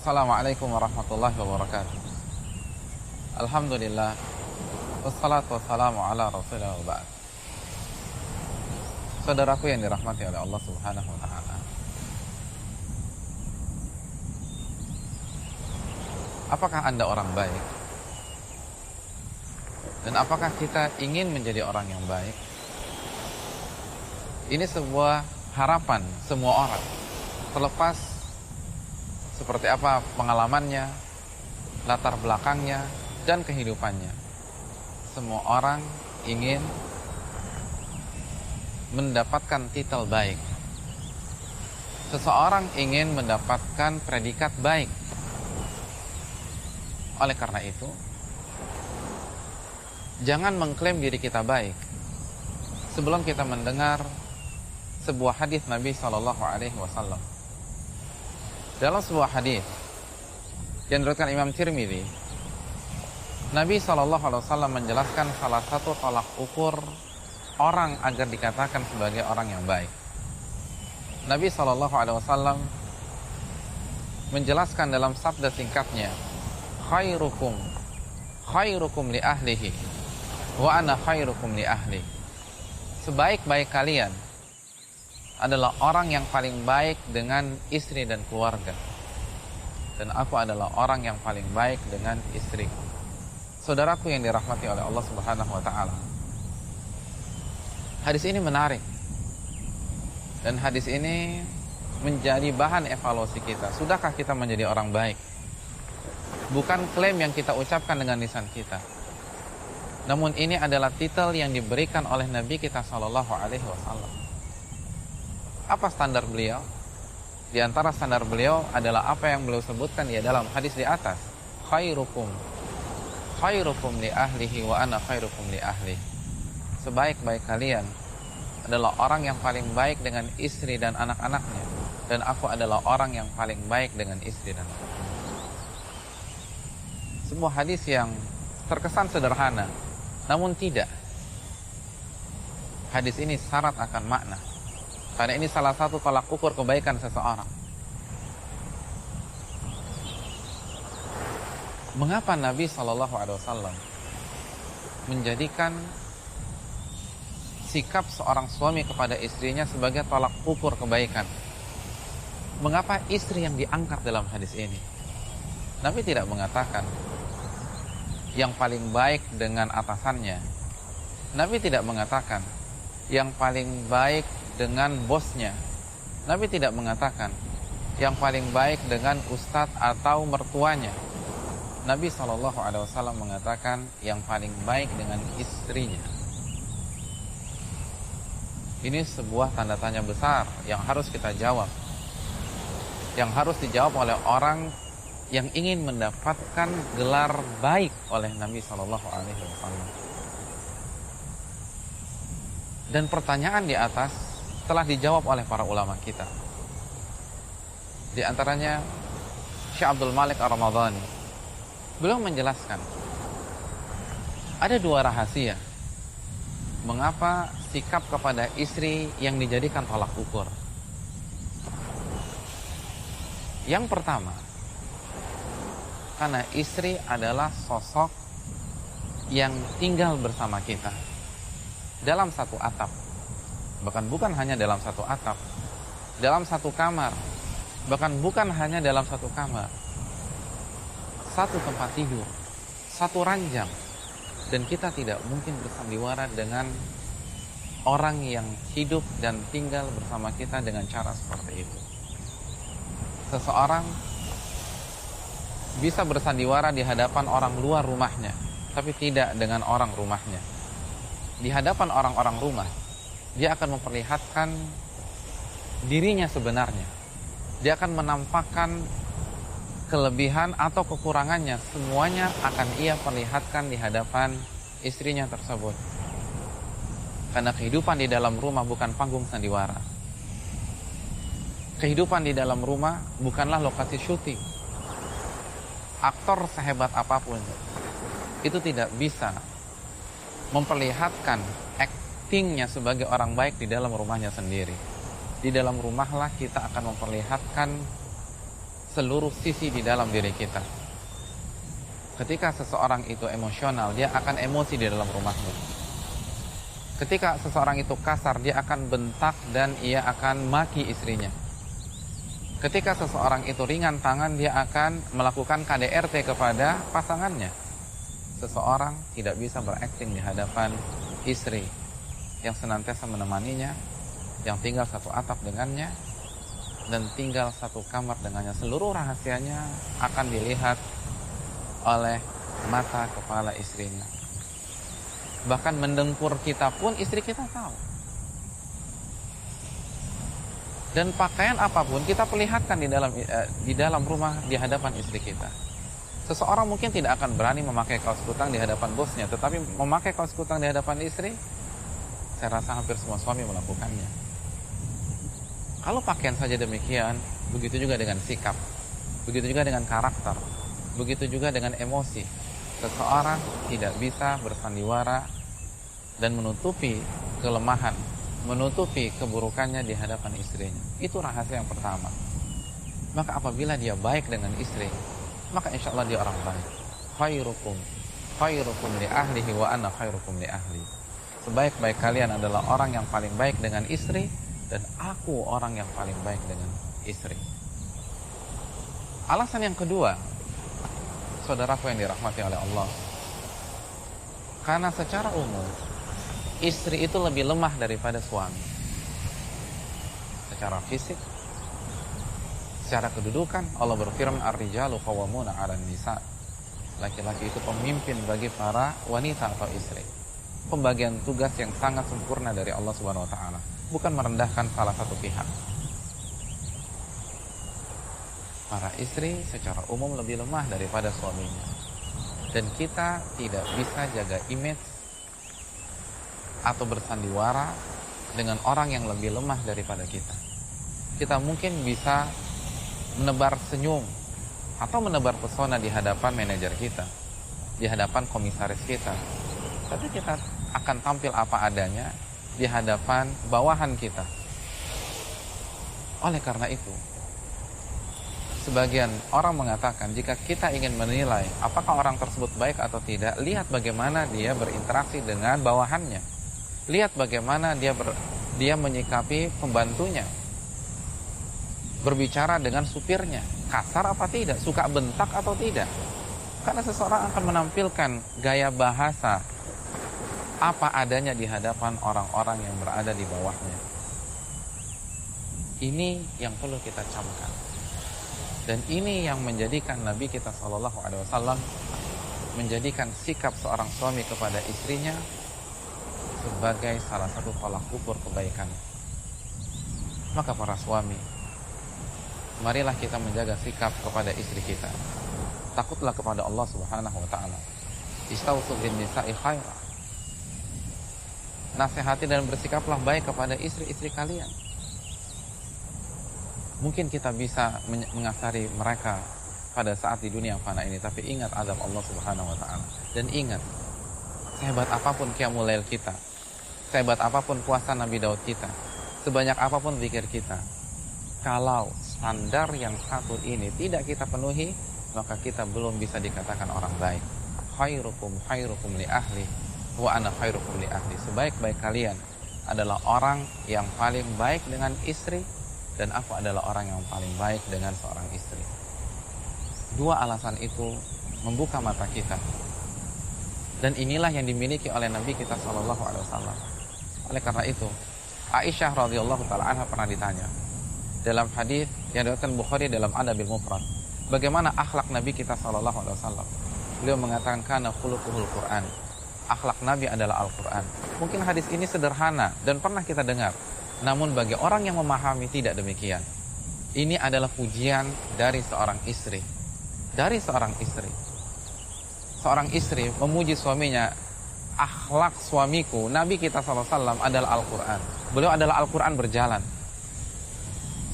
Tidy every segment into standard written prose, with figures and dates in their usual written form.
Assalamualaikum warahmatullahi wabarakatuh. Alhamdulillah, wassalatu wassalamu ala rasulillah wa ba'd. Saudaraku yang dirahmati oleh Allah subhanahu wa ta'ala, apakah Anda orang baik? Dan apakah kita ingin menjadi orang yang baik? Ini sebuah harapan semua orang, terlepas seperti apa pengalamannya, latar belakangnya, dan kehidupannya. Semua orang ingin mendapatkan titel baik. Seseorang ingin mendapatkan predikat baik. Oleh karena itu, jangan mengklaim diri kita baik sebelum kita mendengar sebuah hadis Nabi SAW. Dalam sebuah hadis yang diriwayatkan Imam Tirmidzi, Nabi SAW menjelaskan salah satu tolak ukur orang agar dikatakan sebagai orang yang baik. Nabi SAW menjelaskan dalam sabda singkatnya, khairukum li ahlihi wa ana khairukum li ahli. Sebaik-baik kalian adalah orang yang paling baik dengan istri dan keluarga, dan aku adalah orang yang paling baik dengan istri. Saudaraku yang dirahmati oleh Allah Subhanahu wa ta'ala, hadis ini menarik, dan hadis ini menjadi bahan evaluasi kita. Sudahkah kita menjadi orang baik? Bukan klaim yang kita ucapkan dengan lisan kita, namun ini adalah titel yang diberikan oleh Nabi kita SAW. Apa standar beliau? Di antara standar beliau adalah apa yang beliau sebutkan ya dalam hadis di atas, khairukum li ahlihi wa ana khairukum li ahli. Sebaik-baik kalian adalah orang yang paling baik dengan istri dan anak-anaknya, dan aku adalah orang yang paling baik dengan istri dan anak-anaknya. Sebuah hadis yang terkesan sederhana, namun tidak. Hadis ini syarat akan makna, karena ini salah satu tolak ukur kebaikan seseorang. Mengapa Nabi SAW menjadikan sikap seorang suami kepada istrinya sebagai tolak ukur kebaikan? Mengapa istri yang diangkat dalam hadis ini? Nabi tidak mengatakan yang paling baik dengan atasannya. Nabi tidak mengatakan yang paling baik dengan bosnya. Nabi tidak mengatakan yang paling baik dengan ustadz atau mertuanya. Nabi SAW mengatakan yang paling baik dengan istrinya. Ini sebuah tanda tanya besar yang harus kita jawab, yang harus dijawab oleh orang yang ingin mendapatkan gelar baik oleh Nabi SAW. Dan pertanyaan di atas telah dijawab oleh para ulama kita. Di antaranya Syekh Abdul Malik Ar-Ramadhani. Beliau menjelaskan ada dua rahasia mengapa sikap kepada istri yang dijadikan tolak ukur. Yang pertama, karena istri adalah sosok yang tinggal bersama kita dalam satu atap. Bahkan bukan hanya dalam satu atap, dalam satu kamar. Bahkan bukan hanya dalam satu kamar, satu tempat tidur, satu ranjang. Dan kita tidak mungkin bersandiwara dengan orang yang hidup dan tinggal bersama kita dengan cara seperti itu. Seseorang bisa bersandiwara di hadapan orang luar rumahnya, tapi tidak dengan orang rumahnya. Di hadapan orang-orang rumah, dia akan memperlihatkan dirinya sebenarnya. Dia akan menampakkan kelebihan atau kekurangannya. Semuanya akan ia perlihatkan di hadapan istrinya tersebut. Karena kehidupan di dalam rumah bukan panggung sandiwara. Kehidupan di dalam rumah bukanlah lokasi syuting. Aktor sehebat apapun itu tidak bisa memperlihatkan aktingnya sebagai orang baik di dalam rumahnya sendiri. Di dalam rumahlah kita akan memperlihatkan seluruh sisi di dalam diri kita. Ketika seseorang itu emosional, dia akan emosi di dalam rumahmu. Ketika seseorang itu kasar, dia akan bentak dan ia akan maki istrinya. Ketika seseorang itu ringan tangan, dia akan melakukan KDRT kepada pasangannya. Seseorang tidak bisa berakting di hadapan istri yang senantiasa menemaninya, yang tinggal satu atap dengannya, dan tinggal satu kamar dengannya. Seluruh rahasianya akan dilihat oleh mata kepala istrinya. Bahkan mendengkur kita pun istri kita tahu. Dan pakaian apapun kita perlihatkan di dalam rumah di hadapan istri kita. Seseorang mungkin tidak akan berani memakai kaos kutang di hadapan bosnya, tetapi memakai kaos kutang di hadapan istri, saya rasa hampir semua suami melakukannya. Kalau pakaian saja demikian, begitu juga dengan sikap, begitu juga dengan karakter, begitu juga dengan emosi. Seseorang tidak bisa bersandiwara dan menutupi kelemahan, menutupi keburukannya di hadapan istrinya. Itu rahasia yang pertama. Maka apabila dia baik dengan istri, maka insya Allah dia orang baik. Khairukum li ahlihi wa ana khairukum li ahli. Sebaik-baik kalian adalah orang yang paling baik dengan istri, dan aku orang yang paling baik dengan istri. Alasan yang kedua, saudaraku yang dirahmati oleh Allah, karena secara umum istri itu lebih lemah daripada suami. Secara fisik, secara kedudukan, Allah berfirman ar-rijalu qawwamuna 'alan nisa. Laki-laki itu pemimpin bagi para wanita atau istri. Pembagian tugas yang sangat sempurna dari Allah Subhanahu wa taala, bukan merendahkan salah satu pihak. Para istri secara umum lebih lemah daripada suaminya. Dan kita tidak bisa jaga image atau bersandiwara dengan orang yang lebih lemah daripada kita. Kita mungkin bisa menebar senyum atau menebar pesona di hadapan manajer kita, di hadapan komisaris kita, tapi kita akan tampil apa adanya di hadapan bawahan kita. Oleh karena itu, sebagian orang mengatakan jika kita ingin menilai apakah orang tersebut baik atau tidak, lihat bagaimana dia berinteraksi dengan bawahannya. Lihat bagaimana dia menyikapi pembantunya, berbicara dengan supirnya, kasar apa tidak, suka bentak atau tidak. Karena seseorang akan menampilkan gaya bahasa apa adanya di hadapan orang-orang yang berada di bawahnya. Ini yang perlu kita camkan. Dan ini yang menjadikan Nabi kita SAW menjadikan sikap seorang suami kepada istrinya sebagai salah satu tolak ukur kebaikan. Maka para suami, marilah kita menjaga sikap kepada istri kita. Takutlah kepada Allah Subhanahu wa taala. Istausu bin nisa'i khaira. Nasihati dan bersikaplah baik kepada istri-istri kalian. Mungkin kita bisa mengasari mereka pada saat di dunia yang fana ini, tapi ingat azab Allah Subhanahu wa taala. Dan ingat, sehebat apapun qiyamul lail kita, sehebat apapun puasa Nabi Daud kita, sebanyak apapun zikir kita, kalau standar yang satu ini tidak kita penuhi, maka kita belum bisa dikatakan orang baik. Khairukum li ahli wa ana khairukum li ahli. Sebaik-baik kalian adalah orang yang paling baik dengan istri, dan aku adalah orang yang paling baik dengan seorang istri. Dua alasan itu membuka mata kita. Dan inilah yang dimiliki oleh Nabi kita SAW. Oleh karena itu, Aisyah radhiyallahu taala anha pernah ditanya dalam hadis yang diriwayatkan Bukhari dalam Adabil Mufrad, bagaimana akhlak Nabi kita SAW. Beliau mengatakan kana khuluquhul Quran. Akhlak Nabi adalah Al-Quran. Mungkin hadis ini sederhana dan pernah kita dengar, namun bagi orang yang memahami tidak demikian. Ini adalah pujian dari seorang istri. Dari seorang istri. Seorang istri memuji suaminya, akhlak suamiku, Nabi kita SAW adalah Al-Quran. Beliau adalah Al-Quran berjalan.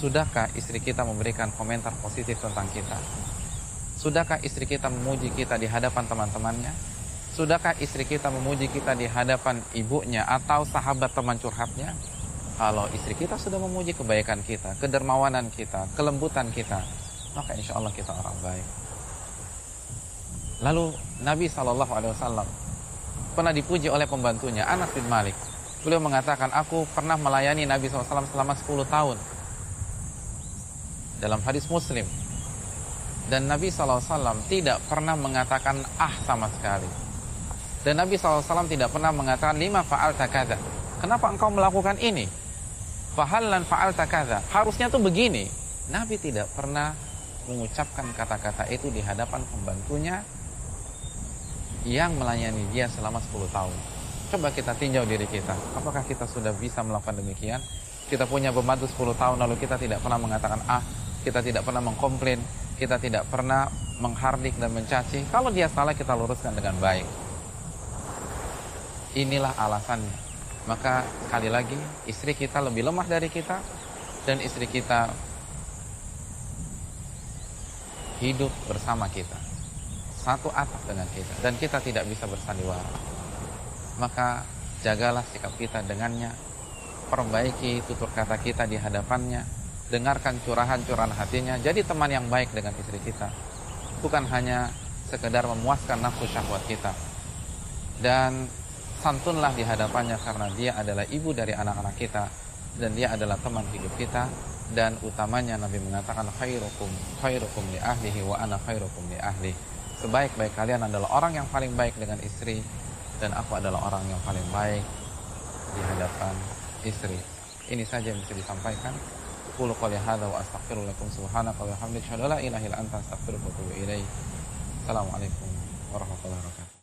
Sudahkah istri kita memberikan komentar positif tentang kita? Sudahkah istri kita memuji kita di hadapan teman-temannya? Sudahkah istri kita memuji kita di hadapan ibunya atau sahabat teman curhatnya? Kalau istri kita sudah memuji kebaikan kita, kedermawanan kita, kelembutan kita, maka insya Allah kita orang baik. Lalu Nabi SAW pernah dipuji oleh pembantunya, Anas bin Malik. Beliau mengatakan, aku pernah melayani Nabi SAW selama 10 tahun. Dalam hadis Muslim. Dan Nabi SAW tidak pernah mengatakan sama sekali. Dan Nabi SAW tidak pernah mengatakan, lima fa'alta kadza. Kenapa engkau melakukan ini? Fahallan fa'alta kadza. Harusnya tuh begini. Nabi tidak pernah mengucapkan kata-kata itu di hadapan pembantunya yang melayani dia selama 10 tahun. Coba kita tinjau diri kita. Apakah kita sudah bisa melakukan demikian? Kita punya pembantu 10 tahun lalu kita tidak pernah mengatakan kita tidak pernah mengkomplain, kita tidak pernah menghardik dan mencaci. Kalau dia salah kita luruskan dengan baik. Inilah alasannya. Maka sekali lagi, istri kita lebih lemah dari kita dan istri kita hidup bersama kita, satu atap dengan kita, dan kita tidak bisa bersandiwara. Maka jagalah sikap kita dengannya, perbaiki tutur kata kita di hadapannya, dengarkan curahan-curahan hatinya, jadi teman yang baik dengan istri kita, bukan hanya sekedar memuaskan nafsu syahwat kita. Dan santunlah di hadapannya karena dia adalah ibu dari anak-anak kita dan dia adalah teman hidup kita. Dan utamanya Nabi mengatakan khairukum li ahlihi wa ana khairukum li ahli. Sebaik-baik kalian adalah orang yang paling baik dengan istri dan aku adalah orang yang paling baik di hadapan istri. Ini saja yang bisa disampaikan. Qul qouli hadza wa astaghfiru lakum subhanaka wa bihamdika la ilaha illa anta astaghfiruka wa atubu ilaik. Assalamualaikum warahmatullahi wabarakatuh.